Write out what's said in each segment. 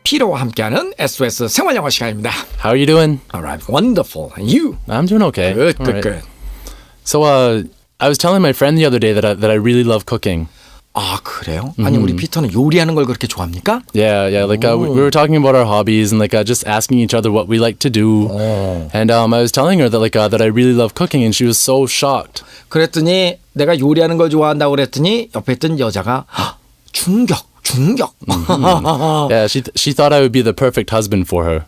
피로와 함께하는 SOS 생활영어 시간입니다. How are you doing? Alright, wonderful. And you? I'm doing okay. Good, All good, right. good. So, I was telling my friend the other day that I really love cooking. 아, 그래요? 아니, 우리 피터는 요리하는 걸 그렇게 좋아합니까? Yeah. Like we were talking about our hobbies and like just asking each other what we like to do. And I was telling her that that I really love cooking, and she was so shocked. 그랬더니 내가 요리하는 걸 좋아한다고 그랬더니 옆에 있던 여자가 충격. Yeah, she thought I would be the perfect husband for her.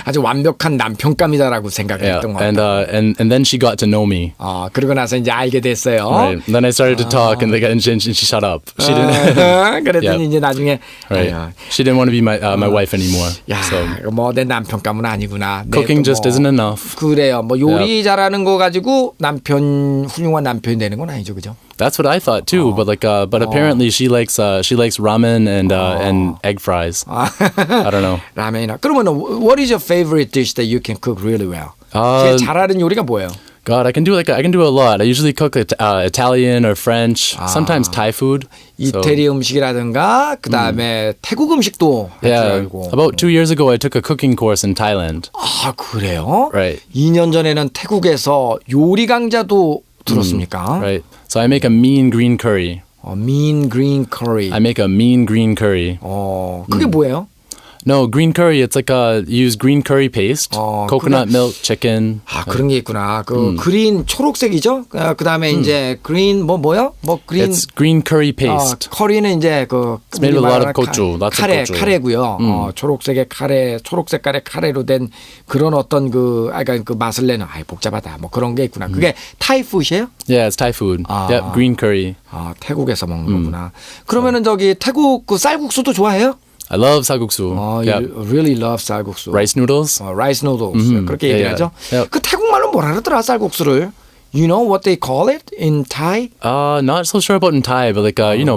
아주 완벽한 남편감이다라고 생각했던 것 같아요. And then she got to know me. 그러고 나서 이제 알게 됐어요. Right. And then I started to talk, and she shut up. She didn't. 그랬더니 이제 나중에 Right. She didn't want to be my wife anymore. 야, So 뭐 내 남편감은 아니구나. cooking just isn't enough. 그래요. 뭐 요리 잘하는 거 가지고 훌륭한 남편이 되는 건 아니죠, 그죠? That's what I thought too, but apparently she likes ramen and egg fries. I don't know. 라멘이나. 그러면 what is your favorite dish that you can cook really well? 제일 잘하는 요리가 뭐예요? God, I can do a lot. I usually cook Italian or French, sometimes Thai food. 이태리 음식이라든가 그다음에 태국 음식도 할 줄 알고. About 2 years ago, I took a cooking course in Thailand. 아, 그래요? Right. 2년 전에는 태국에서 요리 강좌도 들었습니까? Right. So I make a mean green curry. mean green curry. I make a mean green curry. 그게 뭐예요? No, green curry. It's like you use green curry paste, coconut milk, chicken. 그런 게 있구나. 그린 초록색이죠. 그다음에 이제 green 뭐요? green. It's green curry paste. 커리는 이제 It's made with a lot of gochu, lots of gochu. 카레고요. 초록색 깔의 카레로 된 그런 어떤 그 맛을 내는 복잡하다. 뭐 그런 게 있구나. 그게 타이 푸드예요? Yeah, it's Thai food. Yep, green curry. 태국에서 먹는 거구나. 그러면은 저기 태국 그 쌀국수도 좋아해요? I love 쌀국수. You really love 쌀국수. Rice noodles? Rice noodles. 그렇게 얘기하죠. Yeah. 그 태국말로 뭐라 그러더라, 쌀국수를? You know what they call it in Thai? Not so sure about in Thai, but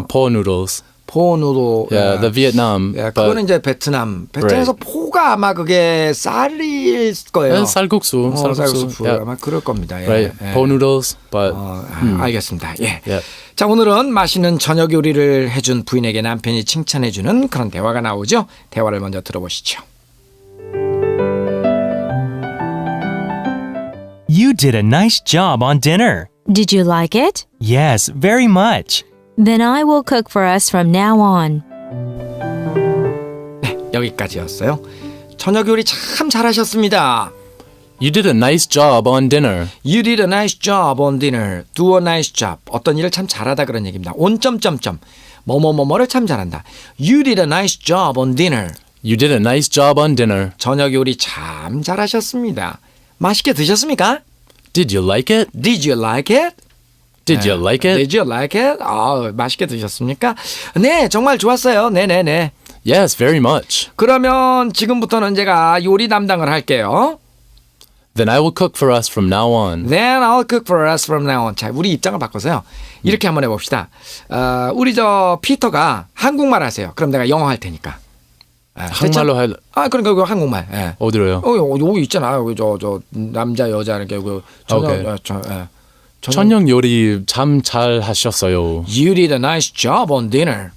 po noodles. 포 누들. Yeah, the Vietnam. 그거는 이제 베트남에서 포가 아마 그게 쌀일 거예요. 쌀국수. Yeah. 아마 그럴 겁니다. 예. Right. Po noodles, but 알겠습니다. 예. Yeah. 자, 오늘은 맛있는 저녁 요리를 해준 부인에게 남편이 칭찬해주는 그런 대화가 나오죠. 대화를 먼저 들어보시죠. You did a nice job on dinner. Did you like it? Yes, very much. Then I will cook for us from now on. 네, 여기까지였어요. 저녁 요리 참 잘하셨습니다. You did a nice job on dinner. You did a nice job on dinner. Do a nice job. 어떤 일을 참 잘하다 그런 얘기입니다. on 점점점. 뭐뭐뭐뭐를 참 잘한다. You did a nice job on dinner. You did a nice job on dinner. 저녁 요리 참 잘하셨습니다. 맛있게 드셨습니까? Did you like it? Did you like it? Did you like it? Did you like it? 맛있게 드셨습니까? 네, 정말 좋았어요. 네네네. Yes, very much. 그러면 지금부터는 제가 요리 담당을 할게요. Then I will cook for us from now on. Then I'll cook for us from now on. 자, 우리 입장을 바꿔서요. 이렇게 한번 해봅시다. 우리 피터가 한국말 하세요. 그럼 내가 영어 할 테니까. 한국말로 할. 그러니까 그 한국말. 예. 어디로요? 여기 있잖아. 저 남자 여자 이렇게 저녁 요리 참 잘 하셨어요. You did a nice job on dinner.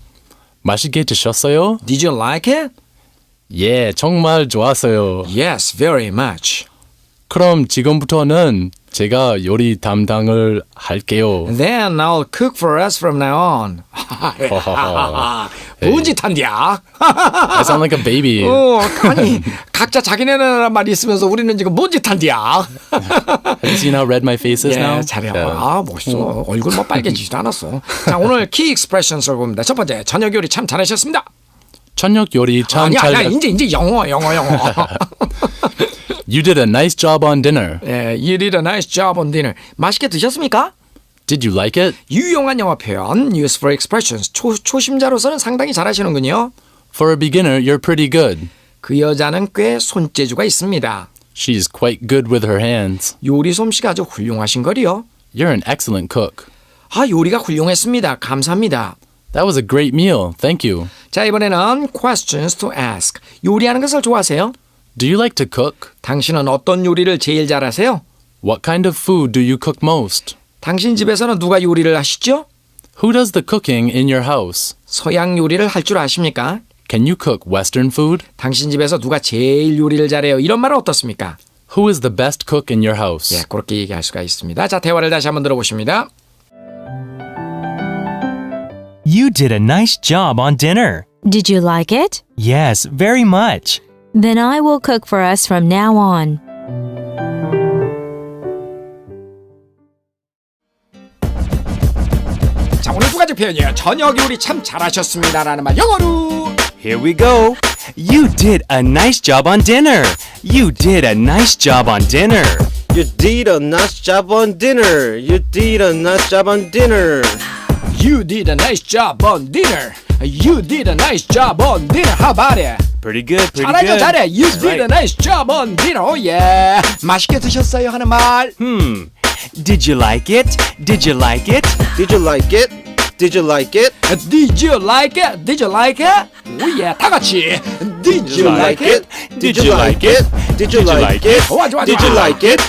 맛있게 드셨어요? Did you like it? 예, 정말 좋았어요. Yes, very much. 그럼 지금부터는 제가 요리 담당을 할게요. Then I'll cook for us from now on. 뭔 짓 한디야? I sound like a baby. 아니, 각자 자기네는 말이 있으면서 우리는 지금 뭔 짓 한디야? Have you seen how red my face is now? 잘해요. 멋있어. 얼굴 뭐 빨개지지도 않았어. 자, 오늘 키 익스프레션스를 봅니다. 첫 번째, 저녁 요리 참 잘하셨습니다. 저녁 요리 참 잘. 아니야, 이제 영어. You did a nice job on dinner. 예, you did a nice job on dinner. 맛있게 드셨습니까? Did you like it? 유용한 영어 표현, useful expressions. 초심자로서는 상당히 잘하시는군요. For a beginner, you're pretty good. 그 여자는 꽤 손재주가 있습니다. She's quite good with her hands. 요리 솜씨가 아주 훌륭하신 거리요. You're an excellent cook. 요리가 훌륭했습니다. 감사합니다. That was a great meal. Thank you. 자, 이번에는 questions to ask. 요리하는 것을 좋아하세요? Do you like to cook? 당신은 어떤 요리를 제일 잘하세요? What kind of food do you cook most? 당신 집에서는 누가 요리를 하시죠? Who does the cooking in your house? 서양 요리를 할 줄 아십니까? Can you cook Western food? 당신 집에서 누가 제일 요리를 잘해요? 이런 말은 어떻습니까? Who is the best cook in your house? 예, 그렇게 얘기할 수가 있습니다. 자, 대화를 다시 한번 들어보십니다. You did a nice job on dinner. Did you like it? Yes, very much. Then I will cook for us from now on. 자, 오늘 두 가지 표현이에요. 저녁 요리 참 잘하셨습니다라는 말 영어로. Here we go. You did a nice job on dinner. You did a nice job on dinner. You did a nice job on dinner. You did a nice job on dinner. You did a nice job on dinner. You did a nice job on dinner. How about it? Pretty good, pretty 잘해, good. 잘해. You did a nice job on dinner. Oh yeah. 맛있게 드셨어요 하는 말. Did you like it? Did you like it? Did you like it? Did you like it? Did you like it? Did you like it? Oh yeah. 다 같이. Did you like it? Did you like it? Did you like it? 좋아, 좋아, Did 좋아. you like it?